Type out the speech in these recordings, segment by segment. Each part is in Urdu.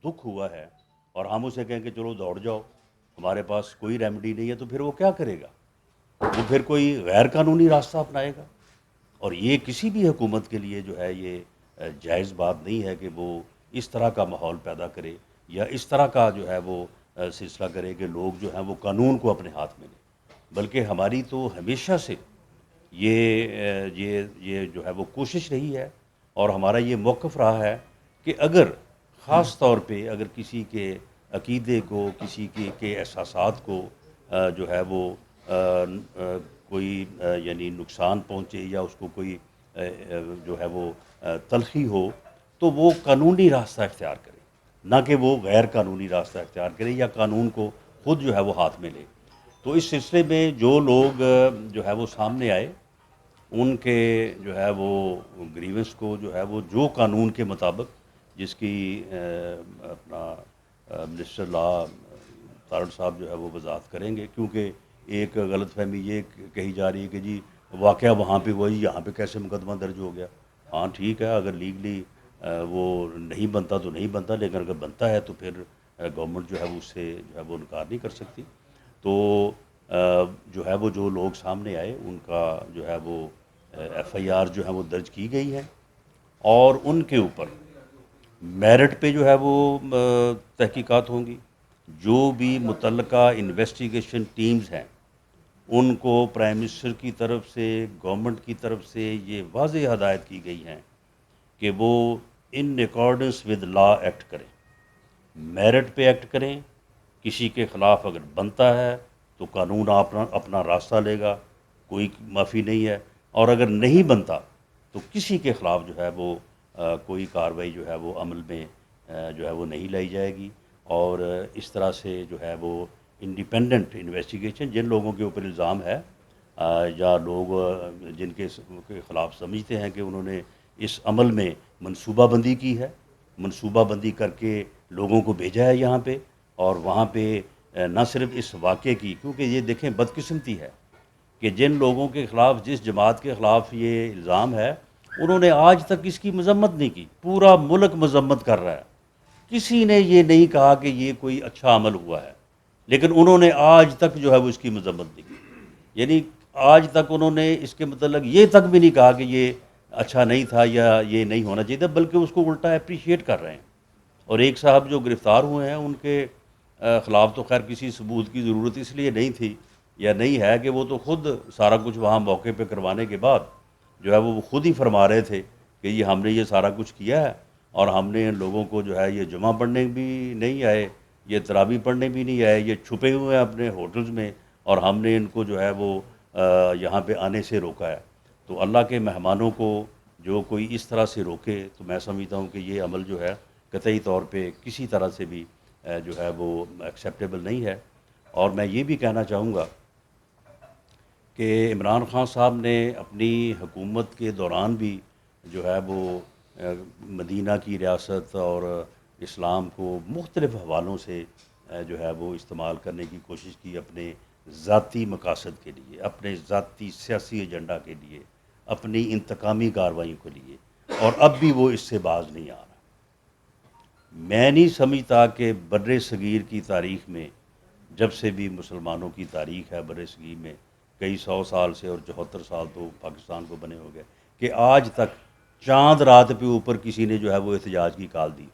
دکھ ہوا ہے اور ہم اسے کہیں کہ چلو دوڑ جاؤ، ہمارے پاس کوئی ریمیڈی نہیں ہے، تو پھر وہ کیا کرے گا؟ وہ پھر کوئی غیر قانونی راستہ اپنائے گا۔ اور یہ کسی بھی حکومت کے لیے جو ہے یہ جائز بات نہیں ہے کہ وہ اس طرح کا ماحول پیدا کرے یا اس طرح کا جو ہے وہ سلسلہ کرے کہ لوگ جو ہیں وہ قانون کو اپنے ہاتھ میں لیں۔ بلکہ ہماری تو ہمیشہ سے یہ جو ہے وہ کوشش رہی ہے اور ہمارا یہ موقف رہا ہے کہ اگر خاص طور پہ اگر کسی کے عقیدے کو، کسی کے احساسات کو جو ہے وہ کوئی یعنی نقصان پہنچے یا اس کو کوئی جو ہے وہ تلخی ہو، تو وہ قانونی راستہ اختیار کرے، نہ کہ وہ غیر قانونی راستہ اختیار کرے یا قانون کو خود جو ہے وہ ہاتھ میں لے۔ تو اس سلسلے میں جو لوگ جو ہے وہ سامنے آئے، ان کے جو ہے وہ گریونس کو جو ہے وہ جو قانون کے مطابق جس کی اپنا منسٹر لا تارڑ صاحب جو ہے وہ وضاحت کریں گے، کیونکہ ایک غلط فہمی یہ کہی جا رہی ہے کہ جی واقعہ وہاں پہ وہی، یہاں پہ کیسے مقدمہ درج ہو گیا۔ ہاں ٹھیک ہے، اگر لیگلی وہ نہیں بنتا تو نہیں بنتا، لیکن اگر بنتا ہے تو پھر گورنمنٹ جو ہے وہ اس سے جو ہے وہ انکار نہیں کر سکتی۔ تو جو ہے وہ جو لوگ سامنے آئے ان کا جو ہے وہ ایف آئی آر جو ہے وہ درج کی گئی ہے، اور ان کے اوپر میرٹ پہ جو ہے وہ تحقیقات ہوں گی۔ جو بھی متعلقہ انویسٹیگیشن ٹیمز ہیں ان کو پرائم منسٹر کی طرف سے، گورنمنٹ کی طرف سے یہ واضح ہدایت کی گئی ہیں کہ وہ in accordance with law act کریں، میرٹ پہ ایکٹ کریں۔ کسی کے خلاف اگر بنتا ہے تو قانون اپنا راستہ لے گا، کوئی معافی نہیں ہے، اور اگر نہیں بنتا تو کسی کے خلاف جو ہے وہ کوئی کارروائی جو ہے وہ عمل میں جو ہے وہ نہیں لائی جائے گی۔ اور اس طرح سے جو ہے وہ انڈیپینڈنٹ انویسٹیگیشن جن لوگوں کے اوپر الزام ہے یا لوگ جن کے خلاف سمجھتے ہیں کہ انہوں نے اس عمل میں منصوبہ بندی کی ہے، منصوبہ بندی کر کے لوگوں کو بھیجا ہے یہاں پہ، اور وہاں پہ نہ صرف اس واقعے کی، کیونکہ یہ دیکھیں بدقسمتی ہے کہ جن لوگوں کے خلاف، جس جماعت کے خلاف یہ الزام ہے، انہوں نے آج تک اس کی مذمت نہیں کی۔ پورا ملک مذمت کر رہا ہے، کسی نے یہ نہیں کہا کہ یہ کوئی اچھا عمل ہوا ہے، لیکن انہوں نے آج تک جو ہے وہ اس کی مذمت نہیں کی۔ یعنی آج تک انہوں نے اس کے متعلق یہ تک بھی نہیں کہا کہ یہ اچھا نہیں تھا یا یہ نہیں ہونا چاہیے تھا، بلکہ اس کو الٹا اپریشیٹ کر رہے ہیں۔ اور ایک صاحب جو گرفتار ہوئے ہیں ان کے خلاف تو خیر کسی ثبوت کی ضرورت اس لیے نہیں تھی یا نہیں ہے کہ وہ تو خود سارا کچھ وہاں موقع پہ کروانے کے بعد جو ہے وہ خود ہی فرما رہے تھے کہ یہ ہم نے یہ سارا کچھ کیا ہے، اور ہم نے ان لوگوں کو جو ہے یہ جمعہ پڑھنے بھی نہیں آئے، یہ تراویح پڑھنے بھی نہیں آئے، یہ چھپے ہوئے ہیں اپنے ہوٹلز میں، اور ہم نے ان کو جو ہے وہ یہاں پہ آنے سے روکا ہے۔ تو اللہ کے مہمانوں کو جو کوئی اس طرح سے روکے تو میں سمجھتا ہوں کہ یہ عمل جو ہے قطعی طور پہ کسی طرح سے بھی جو ہے وہ ایکسیپٹیبل نہیں ہے۔ اور میں یہ بھی کہنا چاہوں گا کہ عمران خان صاحب نے اپنی حکومت کے دوران بھی جو ہے وہ مدینہ کی ریاست اور اسلام کو مختلف حوالوں سے جو ہے وہ استعمال کرنے کی کوشش کی اپنے ذاتی مقاصد کے لیے، اپنے ذاتی سیاسی ایجنڈا کے لیے، اپنی انتقامی کارروائیوں کے لیے، اور اب بھی وہ اس سے باز نہیں آ رہا۔ میں نہیں سمجھتا کہ بر صغیر کی تاریخ میں، جب سے بھی مسلمانوں کی تاریخ ہے بر صغیر میں، کئی سو سال سے، اور 74 سال تو پاکستان کو بنے ہو گئے، کہ آج تک چاند رات پہ اوپر کسی نے جو ہے وہ احتجاج کی کال دی۔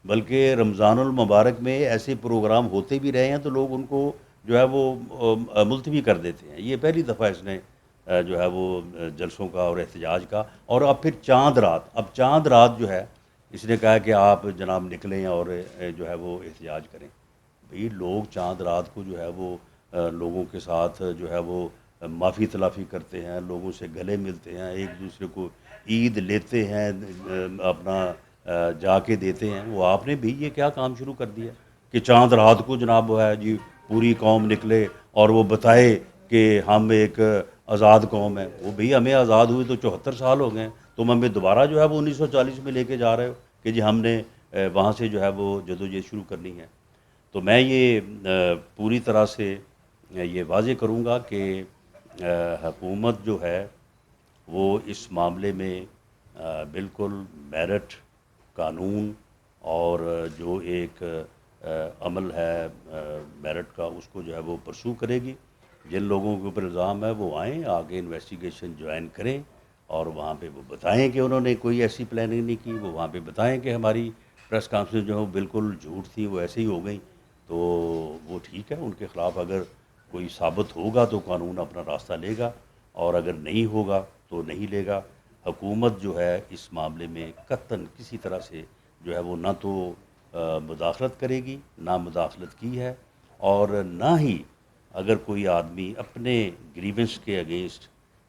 بلکہ رمضان المبارک میں ایسے پروگرام ہوتے بھی رہے ہیں تو لوگ ان کو جو ہے وہ ملتوی کر دیتے ہیں۔ یہ پہلی دفعہ اس نے جو ہے وہ جلسوں کا اور احتجاج کا، اور اب پھر چاند رات، اب چاند رات جو ہے اس نے کہا کہ آپ جناب نکلیں اور جو ہے وہ احتجاج کریں۔ بھئی لوگ چاند رات کو جو ہے وہ لوگوں کے ساتھ جو ہے وہ معافی تلافی کرتے ہیں، لوگوں سے گلے ملتے ہیں، ایک دوسرے کو عید لیتے ہیں، اپنا جا کے دیتے ہیں۔ وہ آپ نے بھی یہ کیا کام شروع کر دیا کہ چاند رات کو جناب وہ ہے جی پوری قوم نکلے اور وہ بتائے کہ ہم ایک آزاد قوم ہے؟ وہ بھی ہمیں آزاد ہوئے تو 74 سال ہو گئے ہیں، تم ہمیں دوبارہ جو ہے وہ 1940 میں لے کے جا رہے ہو کہ جی ہم نے وہاں سے جو ہے وہ جدوجہد شروع کرنی ہے۔ تو میں یہ پوری طرح سے یہ واضح کروں گا کہ حکومت جو ہے وہ اس معاملے میں بالکل میرٹ، قانون اور جو ایک عمل ہے میرٹ کا اس کو جو ہے وہ پرسو کرے گی. جن لوگوں کے اوپر الزام ہے وہ آئیں آگے انویسٹیگیشن جوائن کریں اور وہاں پہ وہ بتائیں کہ انہوں نے کوئی ایسی پلاننگ نہیں کی. وہ وہاں پہ بتائیں کہ ہماری پریس کانفرنس جو ہے وہ بالکل جھوٹ تھی, وہ ایسے ہی ہو گئیں. تو وہ ٹھیک ہے, ان کے خلاف اگر کوئی ثابت ہوگا تو قانون اپنا راستہ لے گا, اور اگر نہیں ہوگا تو نہیں لے گا. حکومت جو ہے اس معاملے میں قطعاً کسی طرح سے جو ہے وہ نہ تو مداخلت کرے گی, نہ مداخلت کی ہے, اور نہ ہی اگر کوئی آدمی اپنے گریونس کے اگینسٹ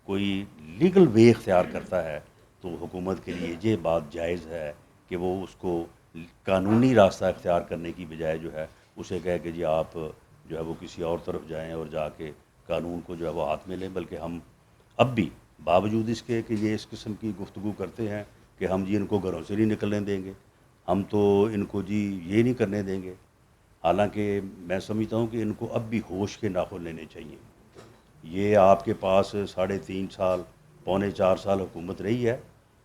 کوئی لیگل وے اختیار کرتا ہے تو حکومت کے لیے یہ بات جائز ہے کہ وہ اس کو قانونی راستہ اختیار کرنے کی بجائے جو ہے اسے کہے کہ جی آپ جو ہے وہ کسی اور طرف جائیں اور جا کے قانون کو جو ہے وہ ہاتھ میں لیں. بلکہ ہم اب بھی باوجود اس کے کہ یہ اس قسم کی گفتگو کرتے ہیں کہ ہم جی ان کو گھروں سے نہیں نکلنے دیں گے, ہم تو ان کو جی یہ نہیں کرنے دیں گے, حالانکہ میں سمجھتا ہوں کہ ان کو اب بھی ہوش کے ناخن لینے چاہیے. یہ آپ کے پاس 3.5 سال پونے 4 سال حکومت رہی ہے,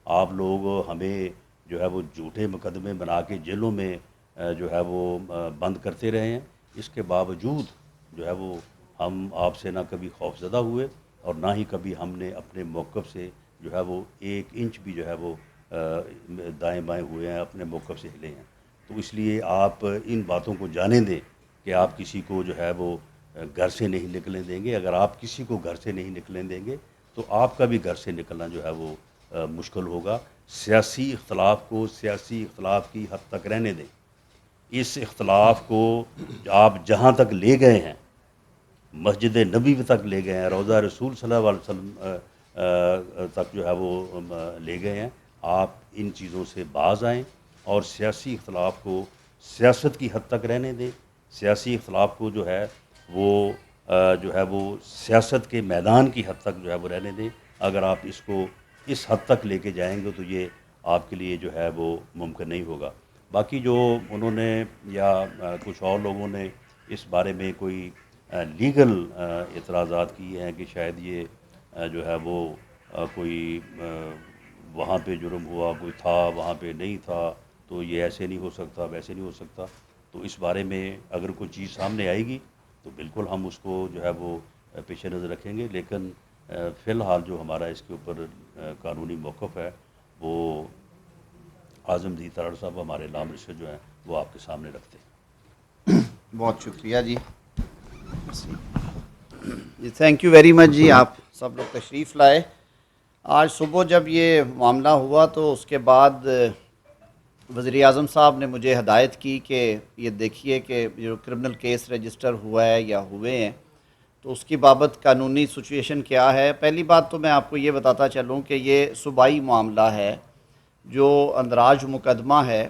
آپ لوگ ہمیں جو ہے وہ جھوٹے مقدمے بنا کے جیلوں میں جو ہے وہ بند کرتے رہے ہیں. اس کے باوجود جو ہے وہ ہم آپ سے نہ کبھی خوف زدہ ہوئے اور نہ ہی کبھی ہم نے اپنے موقف سے جو ہے وہ 1 انچ بھی جو ہے وہ دائیں بائیں ہوئے ہیں, اپنے موقف سے ہلے ہیں. تو اس لیے آپ ان باتوں کو جانے دیں کہ آپ کسی کو جو ہے وہ گھر سے نہیں نکلنے دیں گے. اگر آپ کسی کو گھر سے نہیں نکلنے دیں گے تو آپ کا بھی گھر سے نکلنا جو ہے وہ مشکل ہوگا. سیاسی اختلاف کو سیاسی اختلاف کی حد تک رہنے دیں. اس اختلاف کو آپ جہاں تک لے گئے ہیں, مسجد نبی تک لے گئے ہیں, روضہ رسول صلی اللہ علیہ وسلم تک جو ہے وہ لے گئے ہیں, آپ ان چیزوں سے باز آئیں اور سیاسی اختلاف کو سیاست کی حد تک رہنے دیں. سیاسی اختلاف کو جو ہے وہ سیاست کے میدان کی حد تک جو ہے وہ رہنے دیں. اگر آپ اس کو اس حد تک لے کے جائیں گے تو یہ آپ کے لیے جو ہے وہ ممکن نہیں ہوگا. باقی جو انہوں نے یا کچھ اور لوگوں نے اس بارے میں کوئی لیگل اعتراضات کیے ہیں کہ شاید یہ جو ہے وہ کوئی وہاں پہ جرم ہوا, کوئی تھا وہاں پہ نہیں تھا, تو یہ ایسے نہیں ہو سکتا ویسے نہیں ہو سکتا, تو اس بارے میں اگر کوئی چیز سامنے آئے گی تو بالکل ہم اس کو جو ہے وہ پیش نظر رکھیں گے. لیکن فی الحال جو ہمارا اس کے اوپر قانونی موقف ہے وہ اعظم دید ترڑ صاحب ہمارے لا منسٹر جو ہیں وہ آپ کے سامنے رکھتے ہیں. بہت شکریہ جی. جی تھینک یو ویری مچ جی, آپ سب لوگ تشریف لائے. آج صبح جب یہ معاملہ ہوا تو اس کے بعد وزیر اعظم صاحب نے مجھے ہدایت کی کہ یہ دیکھیے کہ جو کرمنل کیس رجسٹر ہوا ہے یا ہوئے ہیں تو اس کی بابت قانونی سچویشن کیا ہے. پہلی بات تو میں آپ کو یہ بتاتا چلوں کہ یہ صوبائی معاملہ ہے, جو اندراج مقدمہ ہے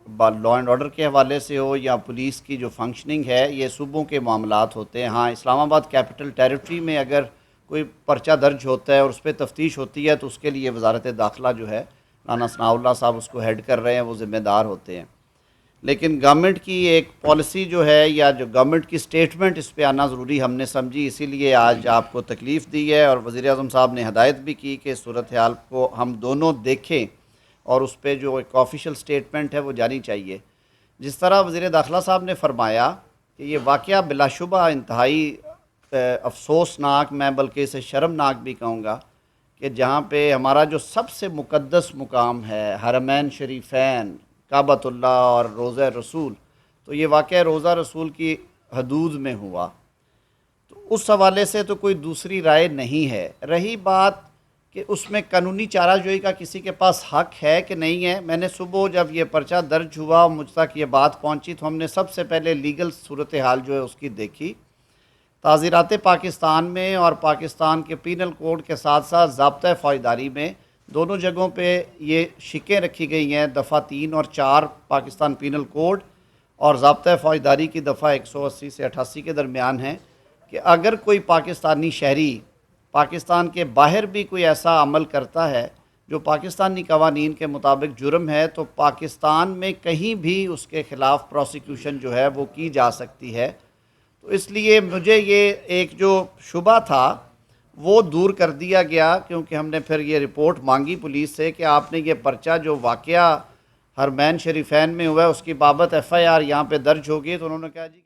لا اینڈ آرڈر کے حوالے سے ہو یا پولیس کی جو فنکشننگ ہے, یہ صوبوں کے معاملات ہوتے ہیں. ہاں, اسلام آباد کیپٹل ٹیریٹری میں اگر کوئی پرچہ درج ہوتا ہے اور اس پہ تفتیش ہوتی ہے تو اس کے لیے وزارت داخلہ جو ہے, رانا ثناء اللہ صاحب اس کو ہیڈ کر رہے ہیں, وہ ذمہ دار ہوتے ہیں. لیکن گورنمنٹ کی ایک پالیسی جو ہے یا جو گورنمنٹ کی سٹیٹمنٹ اس پہ آنا ضروری ہم نے سمجھی, اسی لیے آج آپ کو تکلیف دی ہے. اور وزیر اعظم صاحب نے ہدایت بھی کی کہ صورتحال کو ہم دونوں دیکھیں اور اس پہ جو ایک آفیشیل سٹیٹمنٹ ہے وہ جانی چاہیے. جس طرح وزیر داخلہ صاحب نے فرمایا کہ یہ واقعہ بلا شبہ انتہائی افسوسناک, میں بلکہ اسے شرمناک بھی کہوں گا, کہ جہاں پہ ہمارا جو سب سے مقدس مقام ہے حرمین شریفین کعبۃ اللہ اور روضہ رسول, تو یہ واقعہ روضہ رسول کی حدود میں ہوا. تو اس حوالے سے تو کوئی دوسری رائے نہیں ہے. رہی بات کہ اس میں قانونی چارہ جوئی کا کسی کے پاس حق ہے کہ نہیں ہے, میں نے صبح جب یہ پرچہ درج ہوا مجھ تک یہ بات پہنچی تو ہم نے سب سے پہلے لیگل صورتحال جو ہے اس کی دیکھی. تعزیرات پاکستان میں اور پاکستان کے پینل کوڈ کے ساتھ ساتھ ضابطۂ فوجداری میں دونوں جگہوں پہ یہ شکیں رکھی گئی ہیں, دفعہ 3 اور 4 پاکستان پینل کوڈ اور ضابطۂ فوجداری کی دفعہ 180 سے 88 کے درمیان ہیں, کہ اگر کوئی پاکستانی شہری پاکستان کے باہر بھی کوئی ایسا عمل کرتا ہے جو پاکستانی قوانین کے مطابق جرم ہے تو پاکستان میں کہیں بھی اس کے خلاف پروسیکیوشن جو ہے وہ کی جا سکتی ہے. تو اس لیے مجھے یہ ایک جو شبہ تھا وہ دور کر دیا گیا, کیونکہ ہم نے پھر یہ رپورٹ مانگی پولیس سے کہ آپ نے یہ پرچہ جو واقعہ حرمین شریفین میں ہوا ہے، اس کی بابت ایف آئی آر یہاں پہ درج ہوگی، تو انہوں نے کہا جی